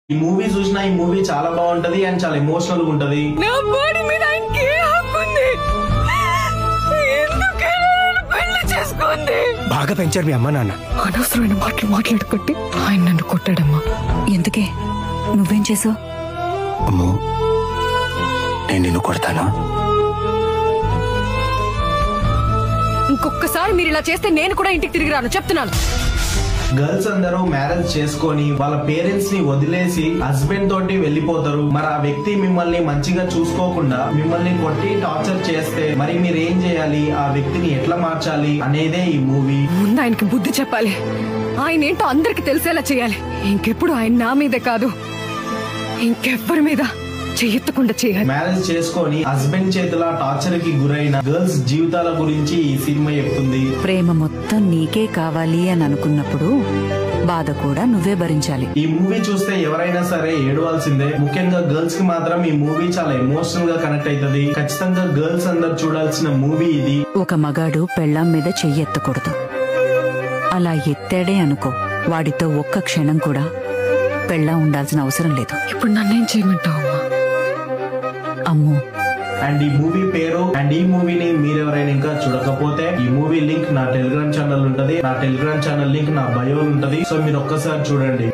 ఈ మూవీ చూసినా ఈ మూవీ చాలా బాగుంటది అండ్ చాలా ఎమోషనల్ గా ఉంటది. నా బాడీ మీద ఆయనకి ఏ హక్కు ఉంది? పెళ్లి చేసుకోండి. బాగా పెంచారు మీ అమ్మ నాన్న. అనవసరమైన మాటలు మాట్లాడుకుంటే ఆయన నన్ను కొట్టాడమ్మా. ఎందుకే నువ్వేం చేసావు? అమ్మో నేను నిన్ను కొడతాను. ఇంకొకసారి మీరు ఇలా చేస్తే నేను కూడా ఇంటికి తిరిగి రాను చెప్తున్నాను. గర్ల్స్ అందరూ మ్యారేజ్ చేసుకొని వాళ్ళ పేరెంట్స్ ని వదిలేసి హస్బెండ్ తోటి వెళ్లిపోతారు. మరి ఆ వ్యక్తి మిమ్మల్ని మంచిగా చూసుకోకుండా మిమ్మల్ని కొట్టి టార్చర్ చేస్తే మరి మీరు ఏం చేయాలి? ఆ వ్యక్తిని ఎట్లా మార్చాలి అనేదే ఈ మూవీ. ముందు ఆయనకి బుద్ధి చెప్పాలి. ఆయన ఏంటో అందరికి తెలిసేలా చేయాలి. ఇంకెప్పుడు ఆయన నా మీదే కాదు ఇంకెవ్వరి మీద చెయ్యెత్తకుండా చేయాలి. మ్యారేజ్ చేసుకొని హస్బెండ్ చేతుల టార్చర్ కి గురైన గర్ల్స్ జీవితాల గురించి ఈ సినిమా చెప్తుంది. ప్రేమ మొత్తం నీకే కావాలి అని అనుకున్నప్పుడు బాధ కూడా నువ్వే భరించాలి. ఈ మూవీ చూస్తే ఎవరైనా సరే ఏడవాల్సిందే. ముఖ్యంగా గర్ల్స్ కి మాత్రం ఈ మూవీ చాలా ఎమోషనల్ గా కనెక్ట్ అవుతుంది. ఖచ్చితంగా గర్ల్స్ అందరు చూడాల్సిన మూవీ ఇది. ఒక మగాడు పెళ్ళాం మీద చెయ్యెత్తకూడదు. అలా ఎత్తాడే అనుకో, వాడితో ఒక్క క్షణం కూడా పెళ్ళాం ఉండాల్సిన అవసరం లేదు. ఇప్పుడు నన్నేం చేయమంటావు అమ్మో. అండ్ ఈ మూవీ పేరు అండ్ ఈ మూవీని మీరెవరైనా ఇంకా చూడకపోతే ఈ మూవీ లింక్ నా టెలిగ్రామ్ ఛానల్ ఉంటది. నా టెలిగ్రామ్ ఛానల్ లింక్ నా బయో ఉంటది. సో మీరు ఒక్కసారి చూడండి.